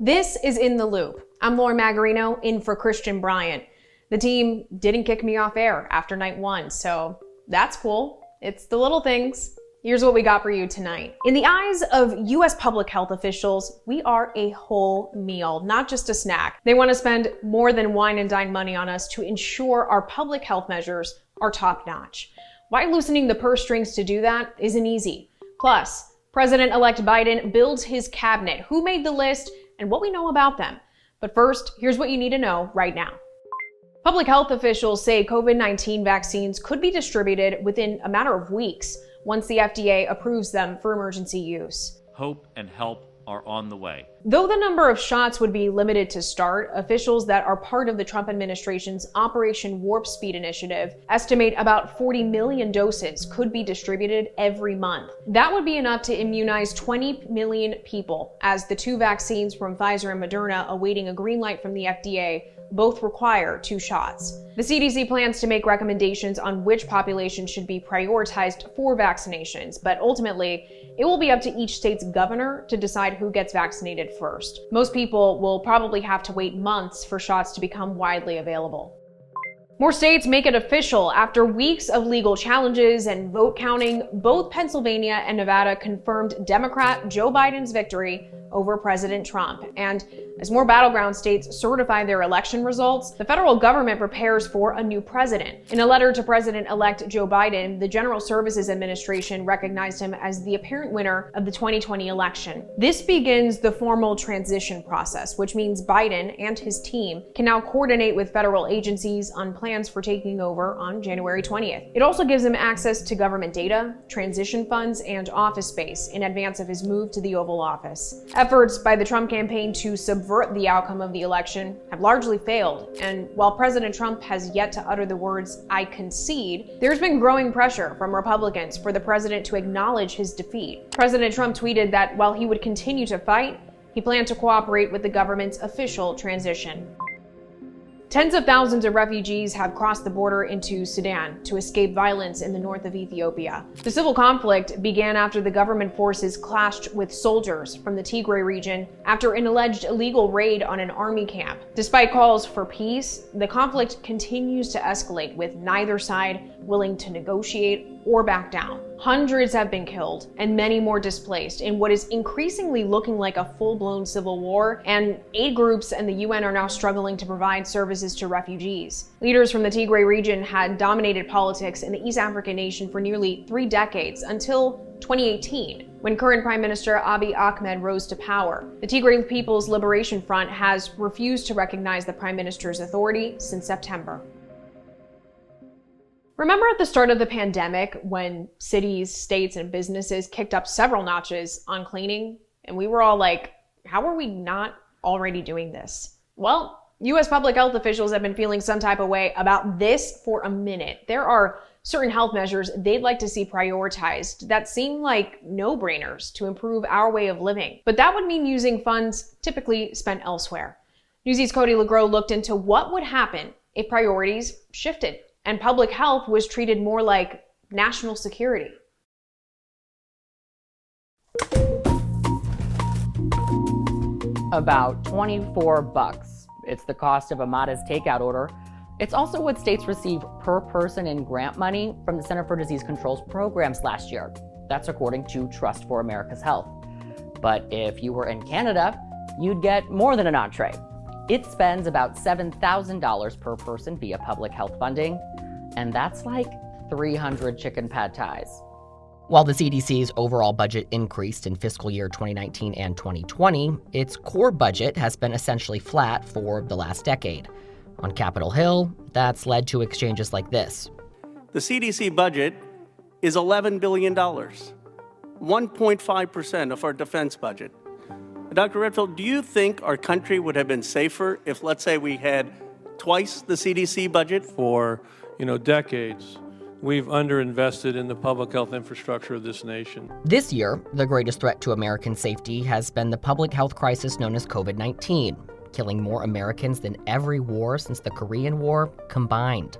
This is In the Loop. I'm Lauren Magarino, in for Christian Bryant. The team didn't kick me off air after night one, so that's cool. It's the little things. Here's what we got for you tonight. In the eyes of U.S. public health officials, we are a whole meal, not just a snack. They want to spend more than wine and dine money on us to ensure our public health measures are top-notch. Why loosening the purse strings to do that isn't easy. Plus, President-elect Biden builds his cabinet, who made the list, and what we know about them. But first, here's what you need to know right now. Public health officials say COVID-19 vaccines could be distributed within a matter of weeks once the FDA approves them for emergency use. Hope and help are on the way. Though the number of shots would be limited to start, officials that are part of the Trump administration's Operation Warp Speed initiative estimate about 40 million doses could be distributed every month. That would be enough to immunize 20 million people, as the two vaccines from Pfizer and Moderna awaiting a green light from the FDA both require 2 shots. The CDC plans to make recommendations on which population should be prioritized for vaccinations, but ultimately, it will be up to each state's governor to decide who gets vaccinated first. Most people will probably have to wait months for shots to become widely available. More states make it official. After weeks of legal challenges and vote counting, both Pennsylvania and Nevada confirmed Democrat Joe Biden's victory over President Trump. And as more battleground states certify their election results, the federal government prepares for a new president. In a letter to President-elect Joe Biden, the General Services Administration recognized him as the apparent winner of the 2020 election. This begins the formal transition process, which means Biden and his team can now coordinate with federal agencies on plans for taking over on January 20th. It also gives him access to government data, transition funds, and office space in advance of his move to the Oval Office. Efforts by the Trump campaign to subvert the outcome of the election have largely failed, and while President Trump has yet to utter the words, "I concede," there's been growing pressure from Republicans for the president to acknowledge his defeat. President Trump tweeted that while he would continue to fight, he planned to cooperate with the government's official transition. Tens of thousands of refugees have crossed the border into Sudan to escape violence in the north of Ethiopia. The civil conflict began after the government forces clashed with soldiers from the Tigray region after an alleged illegal raid on an army camp. Despite calls for peace, the conflict continues to escalate, with neither side willing to negotiate or back down. Hundreds have been killed and many more displaced in what is increasingly looking like a full-blown civil war, and aid groups and the UN are now struggling to provide services to refugees. Leaders from the Tigray region had dominated politics in the East African nation for nearly 3 decades until 2018, when current Prime Minister Abiy Ahmed rose to power. The Tigray People's Liberation Front has refused to recognize the Prime Minister's authority since September. Remember at the start of the pandemic when cities, states, and businesses kicked up several notches on cleaning? And we were all like, how are we not already doing this? Well, U.S. public health officials have been feeling some type of way about this for a minute. There are certain health measures they'd like to see prioritized that seem like no-brainers to improve our way of living. But that would mean using funds typically spent elsewhere. Newsy's Cody LeGros looked into what would happen if priorities shifted and public health was treated more like national security. About $24. It's the cost of a modest takeout order. It's also what states receive per person in grant money from the Center for Disease Control's programs last year. That's according to Trust for America's Health. But if you were in Canada, you'd get more than an entree. It spends about $7,000 per person via public health funding, and that's like 300 chicken pad thais. While the CDC's overall budget increased in fiscal year 2019 and 2020, its core budget has been essentially flat for the last decade. On Capitol Hill, that's led to exchanges like this. The CDC budget is $11 billion, 1.5% of our defense budget. Dr. Redfield, do you think our country would have been safer if, let's say, we had twice the CDC budget? For, decades, we've underinvested in the public health infrastructure of this nation. This year, the greatest threat to American safety has been the public health crisis known as COVID-19, killing more Americans than every war since the Korean War combined.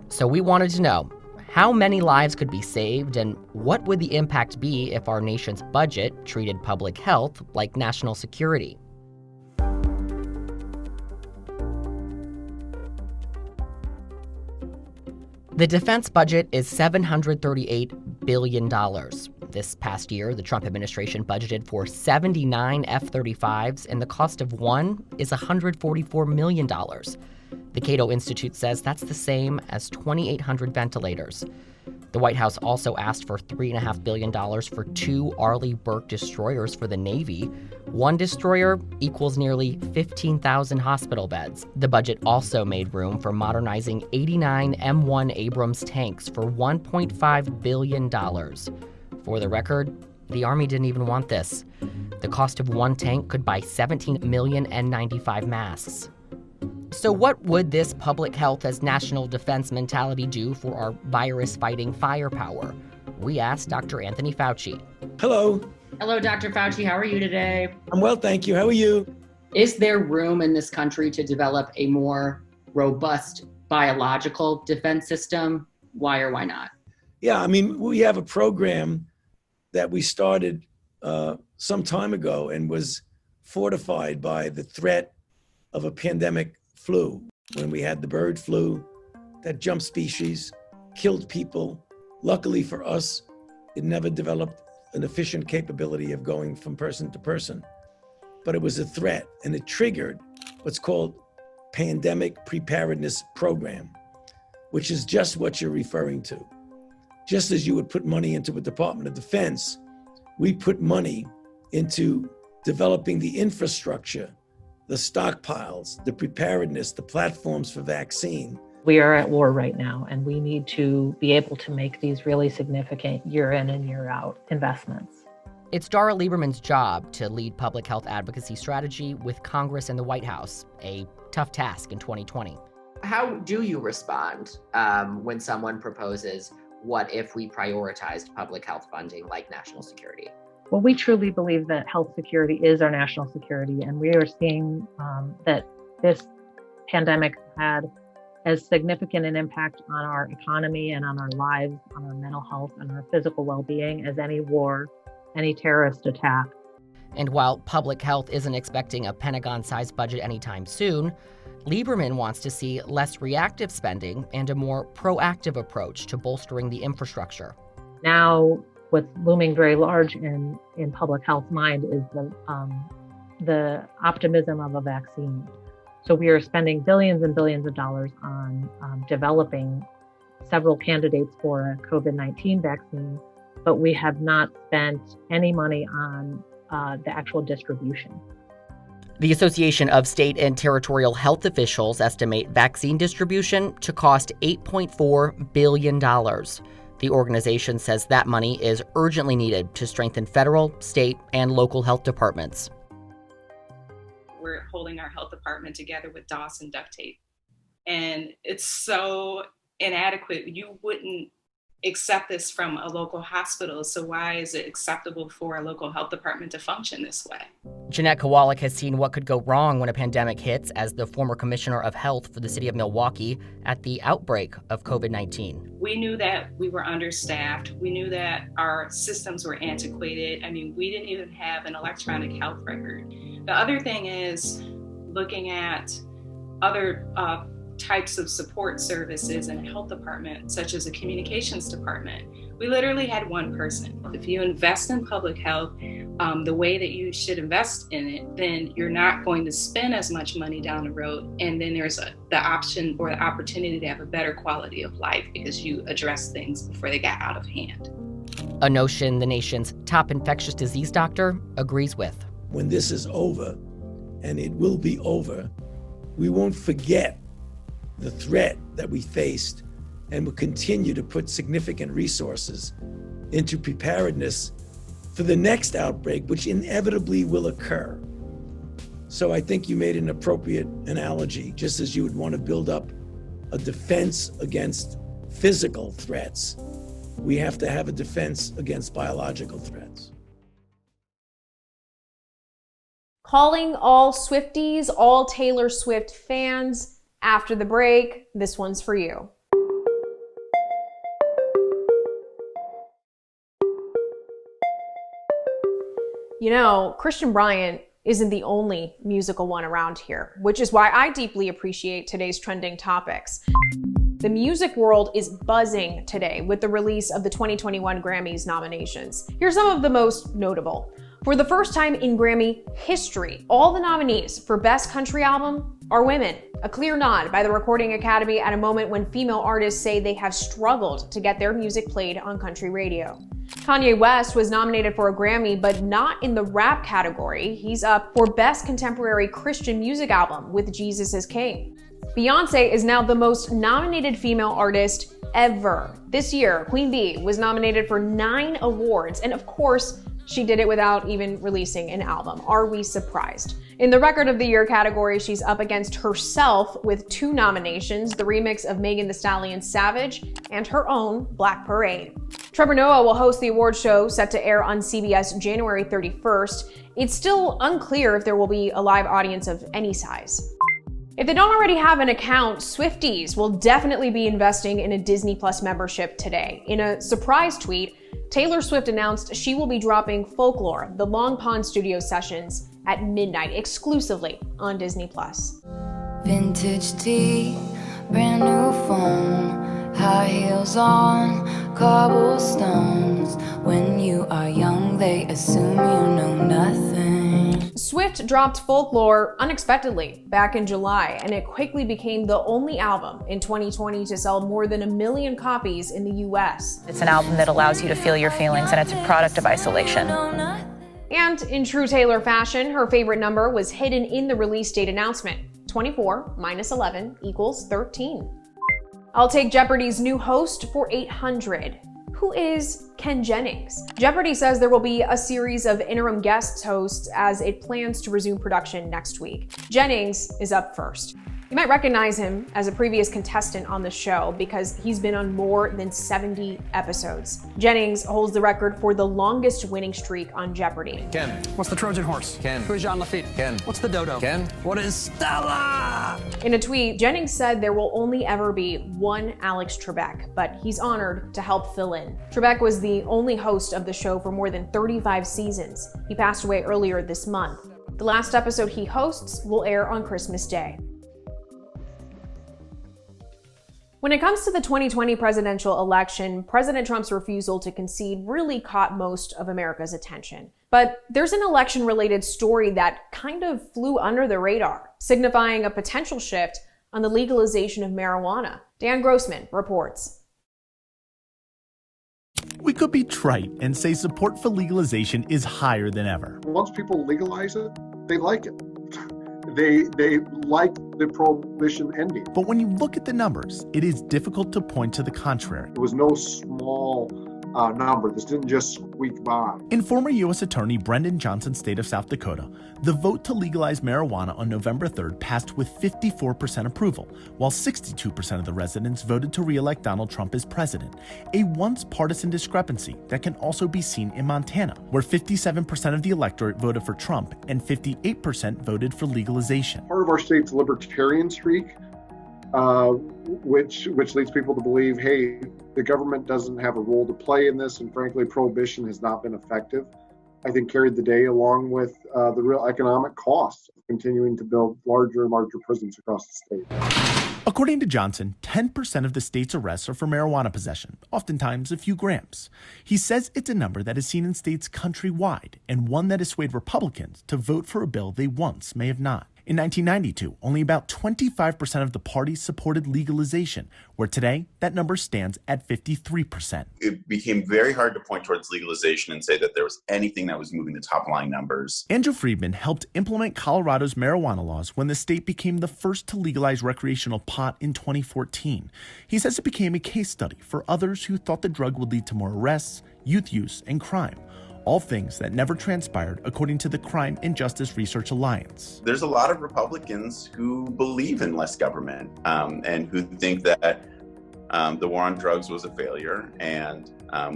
So we wanted to know, how many lives could be saved, and what would the impact be if our nation's budget treated public health like national security? The defense budget is $738 billion. This past year, the Trump administration budgeted for 79 F-35s, and the cost of one is $144 million. The Cato Institute says that's the same as 2,800 ventilators. The White House also asked for $3.5 billion for 2 Arleigh Burke destroyers for the Navy. One destroyer equals nearly 15,000 hospital beds. The budget also made room for modernizing 89 M1 Abrams tanks for $1.5 billion. For the record, the Army didn't even want this. The cost of one tank could buy 17 million N95 masks. So what would this public health as national defense mentality do for our virus-fighting firepower? We asked Dr. Anthony Fauci. Hello. Hello, Dr. Fauci. How are you today? I'm well, thank you. How are you? Is there room in this country to develop a more robust biological defense system? Why or why not? Yeah, I mean, we have a program that we started some time ago and was fortified by the threat of a pandemic flu, when we had the bird flu, that jumped species, killed people. Luckily for us, it never developed an efficient capability of going from person to person. But it was a threat, and it triggered what's called Pandemic Preparedness Program, which is just what you're referring to. Just as you would put money into a Department of Defense, we put money into developing the infrastructure, the stockpiles, the preparedness, the platforms for vaccine. We are at war right now, and we need to be able to make these really significant year in and year out investments. It's Dara Lieberman's job to lead public health advocacy strategy with Congress and the White House, a tough task in 2020. How do you respond when someone proposes, what if we prioritized public health funding like national security? Well, we truly believe that health security is our national security, and we are seeing that this pandemic had as significant an impact on our economy and on our lives, on our mental health and our physical well-being as any war, any terrorist attack. And while public health isn't expecting a Pentagon-sized budget anytime soon, Lieberman wants to see less reactive spending and a more proactive approach to bolstering the infrastructure. Now, what's looming very large in public health mind is the optimism of a vaccine. So we are spending billions and billions of dollars on developing several candidates for a COVID-19 vaccine, but we have not spent any money on the actual distribution. The Association of State and Territorial Health Officials estimate vaccine distribution to cost $8.4 billion. The organization says that money is urgently needed to strengthen federal, state, and local health departments. We're holding our health department together with DOS and duct tape. And it's so inadequate. You wouldn't accept this from a local hospital. So why is it acceptable for a local health department to function this way? Jeanette Kowalik has seen what could go wrong when a pandemic hits as the former commissioner of health for the city of Milwaukee at the outbreak of COVID-19. We knew that we were understaffed. We knew that our systems were antiquated. I mean, we didn't even have an electronic health record. The other thing is looking at other types of support services in a health department, such as a communications department. We literally had one person. If you invest in public health the way that you should invest in it, then you're not going to spend as much money down the road. And then there's the option or the opportunity to have a better quality of life because you address things before they got out of hand. A notion the nation's top infectious disease doctor agrees with. When this is over, and it will be over, we won't forget the threat that we faced, and will continue to put significant resources into preparedness for the next outbreak, which inevitably will occur. So I think you made an appropriate analogy. Just as you would want to build up a defense against physical threats, we have to have a defense against biological threats. Calling all Swifties, all Taylor Swift fans. After the break, this one's for you. You know, Christian Bryant isn't the only musical one around here, which is why I deeply appreciate today's trending topics. The music world is buzzing today with the release of the 2021 Grammys nominations. Here's some of the most notable. For the first time in Grammy history, all the nominees for Best Country Album are women. A clear nod by the Recording Academy at a moment when female artists say they have struggled to get their music played on country radio. Kanye West was nominated for a Grammy, but not in the rap category. He's up for Best Contemporary Christian Music Album with Jesus is King. Beyoncé is now the most nominated female artist ever. This year, Queen Bee was nominated for 9 awards, and of course, she did it without even releasing an album. Are we surprised? In the Record of the Year category, she's up against herself with 2 nominations, the remix of Megan Thee Stallion's Savage and her own Black Parade. Trevor Noah will host the award show set to air on CBS January 31st. It's still unclear if there will be a live audience of any size. If they don't already have an account, Swifties will definitely be investing in a Disney Plus membership today. In a surprise tweet, Taylor Swift announced she will be dropping Folklore, the Long Pond Studio sessions, at midnight exclusively on Disney Plus. Vintage tea, brand new phone, high heels on, cobblestones. When you are young, they assume you know nothing. Swift dropped Folklore unexpectedly back in July, and it quickly became the only album in 2020 to sell more than 1 million copies in the US. It's an album that allows you to feel your feelings, and it's a product of isolation. And in true Taylor fashion, her favorite number was hidden in the release date announcement. 24 minus 11 equals 13. I'll take Jeopardy's new host for 800. Who is Ken Jennings? Jeopardy says there will be a series of interim guest hosts as it plans to resume production next week. Jennings is up first. You might recognize him as a previous contestant on the show because he's been on more than 70 episodes. Jennings holds the record for the longest winning streak on Jeopardy. Ken. What's the Trojan horse? Ken. Who's Jean Lafitte? Ken. What's the dodo? Ken. What is Stella? In a tweet, Jennings said there will only ever be one Alex Trebek, but he's honored to help fill in. Trebek was the only host of the show for more than 35 seasons. He passed away earlier this month. The last episode he hosts will air on Christmas Day. When it comes to the 2020 presidential election, President Trump's refusal to concede really caught most of America's attention. But there's an election-related story that kind of flew under the radar, signifying a potential shift on the legalization of marijuana. Dan Grossman reports. We could be trite and say support for legalization is higher than ever. Once people legalize it, they like it. They like the prohibition ending. But when you look at the numbers, it is difficult to point to the contrary. It was no small number. This didn't just squeak by. In former U.S. Attorney Brendan Johnson's state of South Dakota, the vote to legalize marijuana on November 3rd passed with 54% approval, while 62% of the residents voted to re-elect Donald Trump as president, a once partisan discrepancy that can also be seen in Montana, where 57% of the electorate voted for Trump and 58% voted for legalization. Part of our state's libertarian streak, which leads people to believe, hey, the government doesn't have a role to play in this, and frankly, prohibition has not been effective, I think carried the day along with the real economic costs of continuing to build larger and larger prisons across the state. According to Johnson, 10% of the state's arrests are for marijuana possession, oftentimes a few grams. He says it's a number that is seen in states countrywide and one that has swayed Republicans to vote for a bill they once may have not. In 1992, only about 25% of the parties supported legalization, where today that number stands at 53%. It became very hard to point towards legalization and say that there was anything that was moving the top line numbers. Andrew Friedman helped implement Colorado's marijuana laws when the state became the first to legalize recreational pot in 2014. He says it became a case study for others who thought the drug would lead to more arrests, youth use, and crime. All things that never transpired, according to the Crime and Justice Research Alliance. There's a lot of Republicans who believe in less government and who think that the war on drugs was a failure and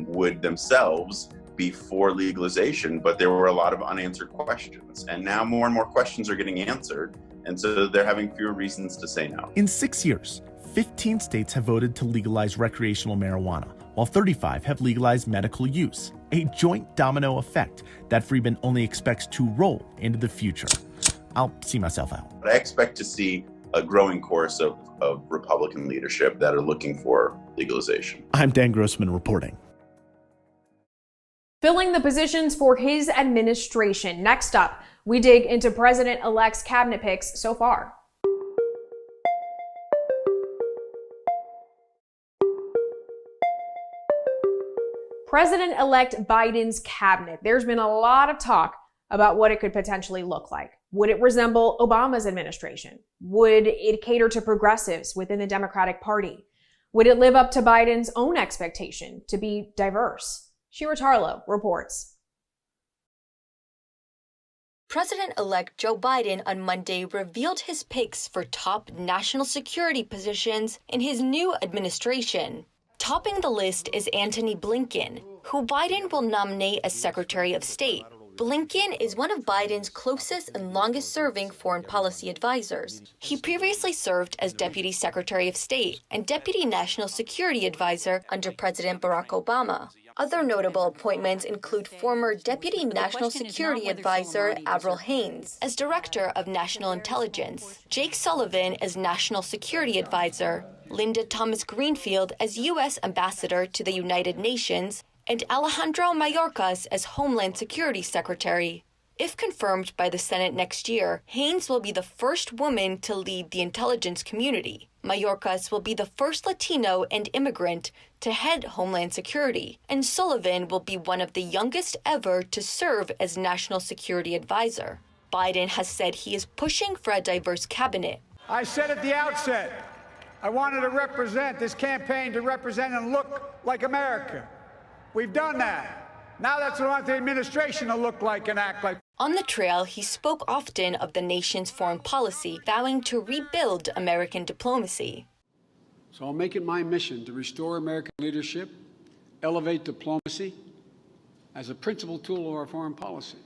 would themselves be for legalization, but there were a lot of unanswered questions. And now more and more questions are getting answered, and so they're having fewer reasons to say no. In 6 years, 15 states have voted to legalize recreational marijuana, while 35 have legalized medical use, a joint domino effect that Friedman only expects to roll into the future. I'll see myself out. I expect to see a growing course of Republican leadership that are looking for legalization. I'm Dan Grossman reporting. Filling the positions for his administration. Next up, we dig into President-elect's cabinet picks so far. President-elect Biden's cabinet. There's been a lot of talk about what it could potentially look like. Would it resemble Obama's administration? Would it cater to progressives within the Democratic Party? Would it live up to Biden's own expectation to be diverse? Shira Tarlow reports. President-elect Joe Biden on Monday revealed his picks for top national security positions in his new administration. Topping the list is Antony Blinken, who Biden will nominate as Secretary of State. Blinken is one of Biden's closest and longest-serving foreign policy advisors. He previously served as Deputy Secretary of State and Deputy National Security Advisor under President Barack Obama. Other notable appointments include former Deputy National Security Advisor Avril Haines as Director of National Intelligence, Jake Sullivan as National Security Advisor, Linda Thomas Greenfield as U.S. Ambassador to the United Nations, and Alejandro Mayorkas as Homeland Security Secretary. If confirmed by the Senate next year, Haines will be the first woman to lead the intelligence community. Mayorkas will be the first Latino and immigrant to head Homeland Security, and Sullivan will be one of the youngest ever to serve as National Security Advisor. Biden has said he is pushing for a diverse cabinet. I said at the outset, I wanted to represent this campaign to represent and look like America. We've done that. Now that's what I want the administration to look like and act like. On the trail, he spoke often of the nation's foreign policy, vowing to rebuild American diplomacy. So I'll make it my mission to restore American leadership, elevate diplomacy as a principal tool of our foreign policy.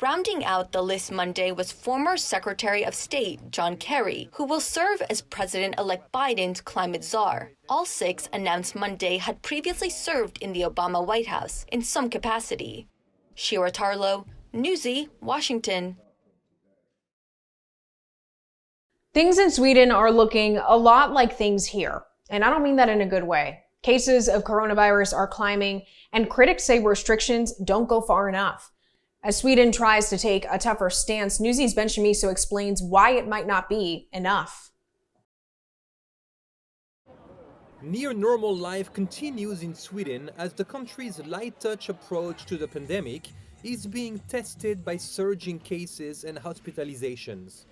Rounding out the list Monday was former Secretary of State John Kerry, who will serve as President-elect Biden's climate czar. All six announced Monday had previously served in the Obama White House in some capacity. Shira Tarlow, Newsy, Washington. Things in Sweden are looking a lot like things here, and I don't mean that in a good way. Cases of coronavirus are climbing, and critics say restrictions don't go far enough. As Sweden tries to take a tougher stance, Newsy's Ben Shamiso explains why it might not be enough. Near normal life continues in Sweden as the country's light-touch approach to the pandemic is being tested by surging cases and hospitalizations.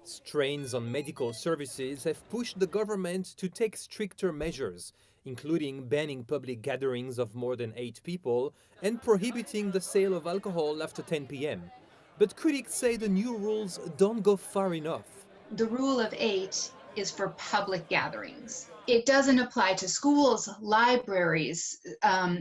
Strains on medical services have pushed the government to take stricter measures, including banning public gatherings of more than 8 people and prohibiting the sale of alcohol after 10 p.m. But critics say the new rules don't go far enough. The rule of 8 is for public gatherings. It doesn't apply to schools, libraries,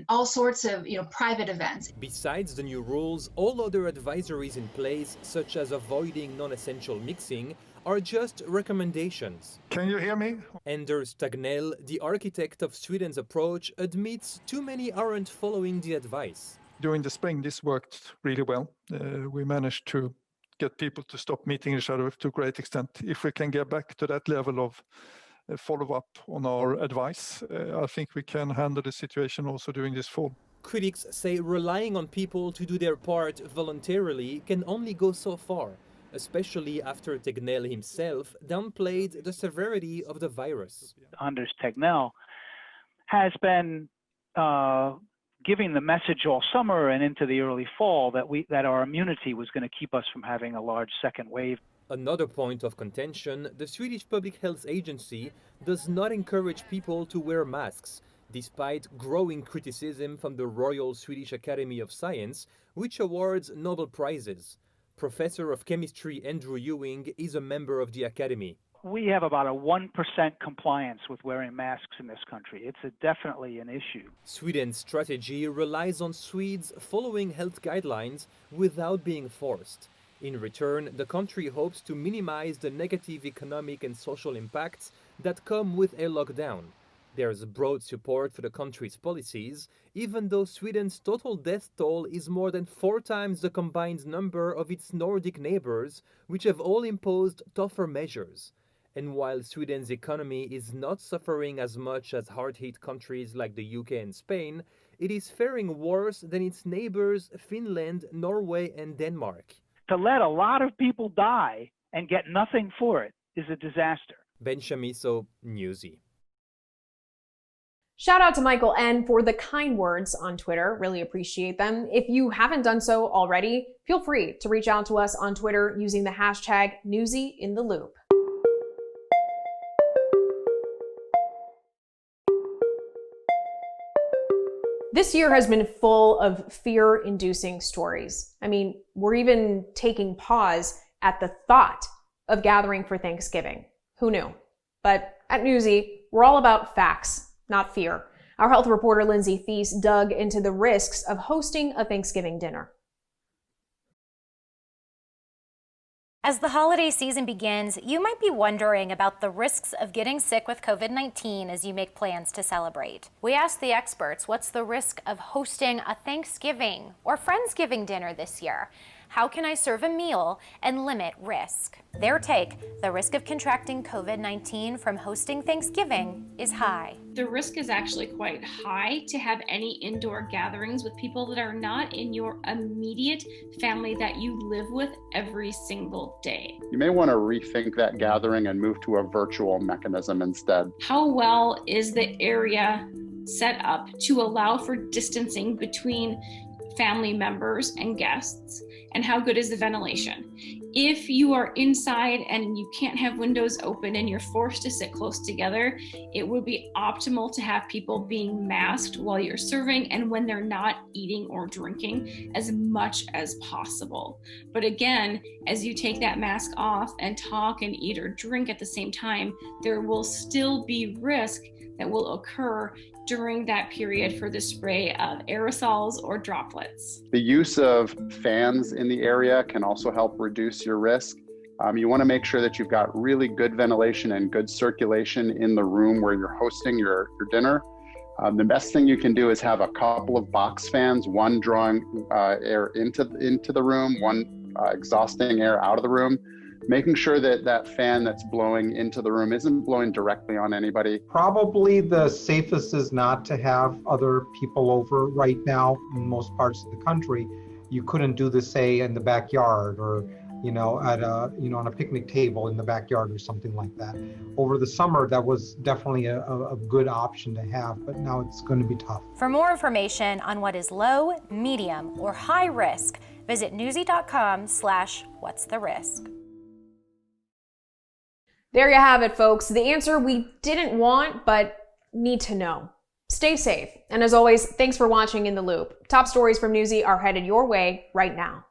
all sorts of private events. Besides the new rules, all other advisories in place, such as avoiding non-essential mixing, are just recommendations. Can you hear me? Anders Stagnell, the architect of Sweden's approach, admits too many aren't following the advice. During the spring, this worked really well. We managed to get people to stop meeting each other to a great extent. If we can get back to that level of follow-up on our advice, I think we can handle the situation also during this fall. Critics say relying on people to do their part voluntarily can only go so far, especially after Tegnell himself downplayed the severity of the virus. Anders Tegnell has been giving the message all summer and into the early fall that our immunity was going to keep us from having a large second wave. Another point of contention, the Swedish Public Health Agency does not encourage people to wear masks, despite growing criticism from the Royal Swedish Academy of Science, which awards Nobel Prizes. Professor of Chemistry Andrew Ewing is a member of the Academy. We have about a 1% compliance with wearing masks in this country. It's definitely an issue. Sweden's strategy relies on Swedes following health guidelines without being forced. In return, the country hopes to minimize the negative economic and social impacts that come with a lockdown. There's broad support for the country's policies, even though Sweden's total death toll is more than 4 times the combined number of its Nordic neighbors, which have all imposed tougher measures. And while Sweden's economy is not suffering as much as hard-hit countries like the UK and Spain, it is faring worse than its neighbors Finland, Norway, and Denmark. To let a lot of people die and get nothing for it is a disaster. Ben Chamisso, Newsy. Shout out to Michael N. for the kind words on Twitter. Really appreciate them. If you haven't done so already, feel free to reach out to us on Twitter using the hashtag #NewsyInTheLoop. This year has been full of fear-inducing stories. I mean, we're even taking pause at the thought of gathering for Thanksgiving. Who knew? But at Newsy, we're all about facts, not fear. Our health reporter Lindsay Thies dug into the risks of hosting a Thanksgiving dinner. As the holiday season begins, you might be wondering about the risks of getting sick with COVID-19 as you make plans to celebrate. We asked the experts, what's the risk of hosting a Thanksgiving or Friendsgiving dinner this year? How can I serve a meal and limit risk? Their take, the risk of contracting COVID-19 from hosting Thanksgiving is high. The risk is actually quite high to have any indoor gatherings with people that are not in your immediate family that you live with every single day. You may want to rethink that gathering and move to a virtual mechanism instead. How well is the area set up to allow for distancing between family members and guests? And how good is the ventilation? If you are inside and you can't have windows open and you're forced to sit close together, it would be optimal to have people being masked while you're serving and when they're not eating or drinking as much as possible. But again, as you take that mask off and talk and eat or drink at the same time, there will still be risk that will occur during that period for the spray of aerosols or droplets. The use of fans in the area can also help reduce your risk. You want to make sure that you've got really good ventilation and good circulation in the room where you're hosting your dinner. The best thing you can do is have a couple of box fans, one drawing air into the room, one exhausting air out of the room. Making sure that that fan that's blowing into the room isn't blowing directly on anybody. Probably the safest is not to have other people over right now in most parts of the country. You couldn't do this, say, in the backyard or, at a, on a picnic table in the backyard or something like that. Over the summer, that was definitely a good option to have, but now it's going to be tough. For more information on what is low, medium, or high risk, visit newsy.com/what's the risk. There you have it, folks. The answer we didn't want, but need to know. Stay safe. And as always, thanks for watching In the Loop. Top stories from Newsy are headed your way right now.